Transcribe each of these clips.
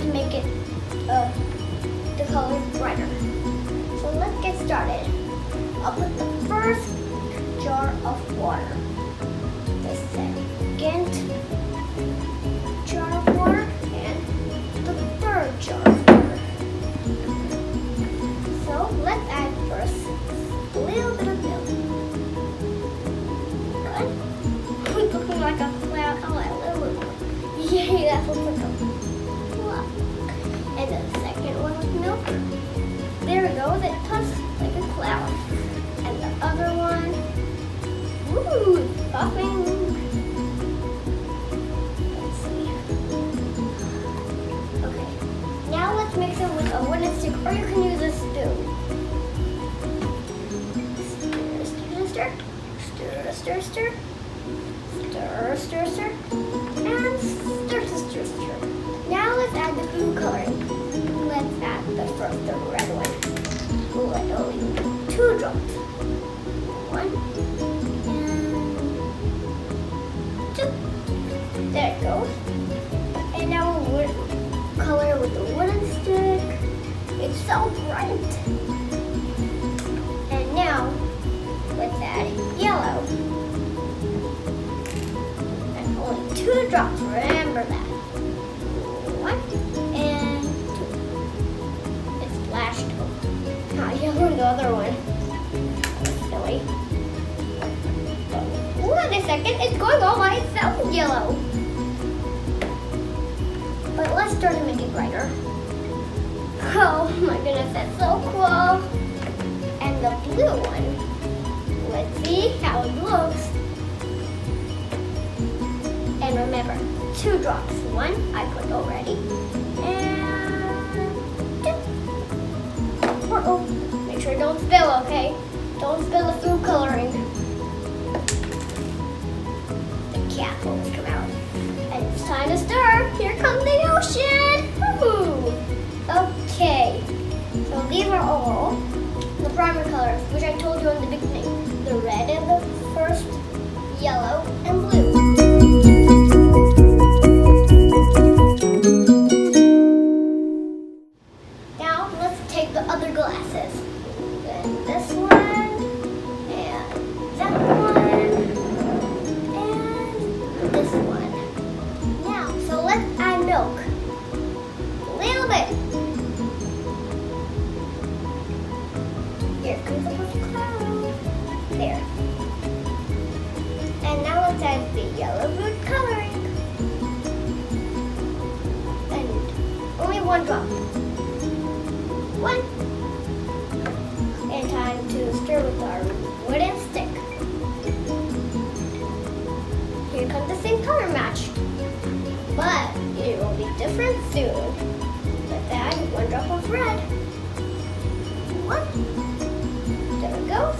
to make it the color brighter. So let's get started. I'll put the first jar of water, the second jar of water, and the third jar of water. So let's add first a little bit of milk. Good. It's looking like a cloud. Oh, a little bit more. Yay, that looks like a cloud. And the second one with milk. There we go. That puffs like a cloud. And the other one. Woo! Puffing. Let's see. Okay. Now let's mix it with a wooden stick, or you can use a spoon. Stir, stir, stir, stir, stir. Stir, stir, stir. And stir, stir, stir. Now let's add the food coloring. Let's add the first, the red one. We'll add only 2 drops. 1 and 2. There it goes. And now we'll color with the wooden stick. It's so bright. And now let's add yellow. And only 2 drops. Remember that. 1 and 2. It splashed. Not yellow in the other one. Silly. Wait a second, it's going all by itself yellow. But let's start to make it brighter. Oh my goodness, that's so cool. And the blue one. Let's see how it looks. And remember, 2 drops. 1 I put already. And 2. Uh-oh. Make sure you don't spill, okay? Don't spill the food coloring. The cat will come out. And it's time to stir. Here comes the ocean. Woohoo! Okay. So these are all the primer colors, which I told you in the beginning. The red in the first, yellow, and blue. Now let's take the other glasses. And this one, and that one, and this one. Now, so let's add milk. A little bit. Here comes the first cloud. There. And now let's add the yellow food coloring. And only 1 drop. 1. And time to stir with our wooden stick. Here comes the same color match. But it will be different soon. Let's add 1 drop of red. 1. There it goes.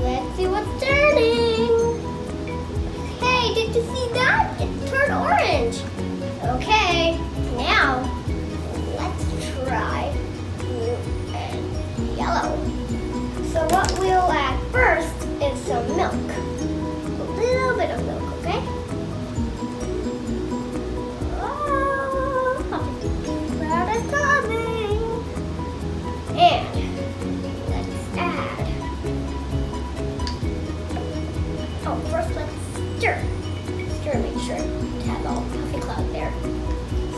Let's see what's turning. Hey, did you see that? It turned orange. Okay, now let's try blue and yellow. So what we'll add first is some milk. A little bit of milk, okay? Oh, cloud is coming. And let's add. Oh, first let's stir. Stir, make sure it has all puffy cloud there.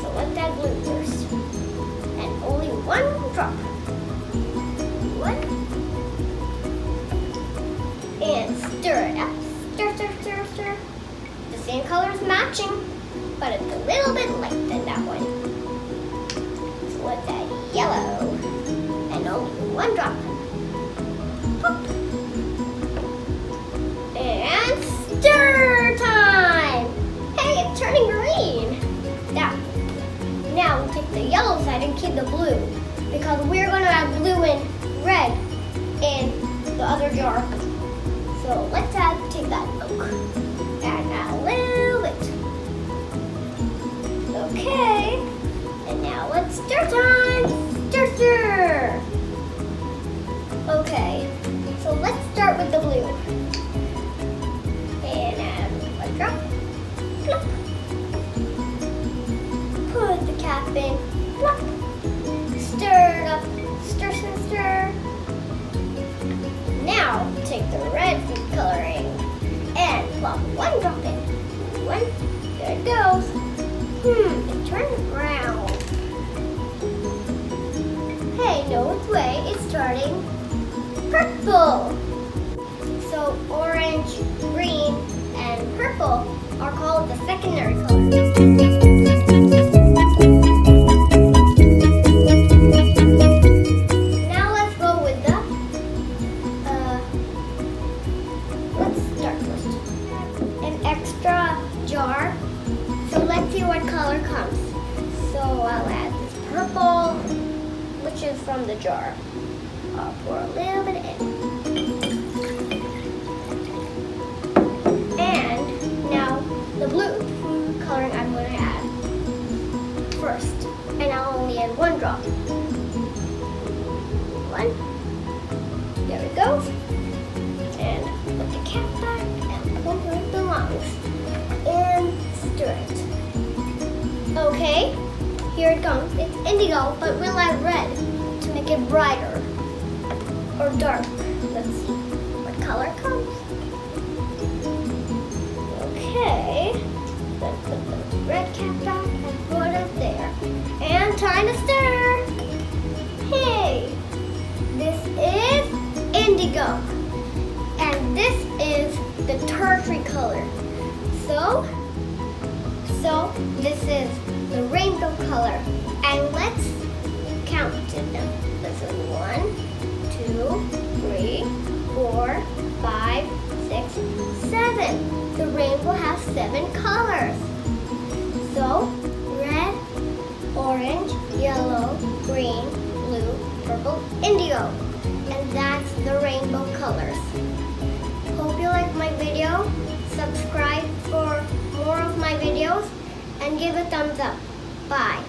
So let's add blue first. And only 1 drop. 1. And stir it up. Stir, stir, stir, stir. The same color is matching, but it's a little bit light than that one. So let's add yellow. And only 1 drop. Pop. And stir time! Hey, it's turning green. Now we'll take the yellow side and keep the blue, because we're going to add blue and red in the other jar. So let's take that milk and add a little bit. Okay, and now let's stir time. Stir, stir. Okay, so let's start with the blue. And add 1 drop. Plop. Put the cap in in, plop. Stir it up, stir, stir, stir. Now take the red food coloring and plop one drop in. One, there it goes. It turned brown. Hey, no, it's way, it's starting purple. So orange, green, and purple are called the secondary colors. Now let's go with the, let's start first. An extra jar. So let's see what color comes. So I'll add this purple, which is from the jar. I'll pour a little bit in. And now the blue food coloring I'm going to add first. And I'll only add one drop. One. There it goes. And put the cap back and put where it belongs. And stir it. Okay, here it comes. It's indigo, but we'll add red to make it brighter or dark. Let's see what color comes. Okay, then put the red cap back and put it there. And time to stir. Hey, this is indigo. And this is the tertiary color. So this is the rainbow color. And let's count them. This is 1, 2, 3, 4, 5, 6, 7. The rainbow has 7 colors. So red, orange, yellow, green, blue, purple, indigo. And that's the rainbow colors. Hope you like my video. Subscribe for more of my videos and give a thumbs up. Bye.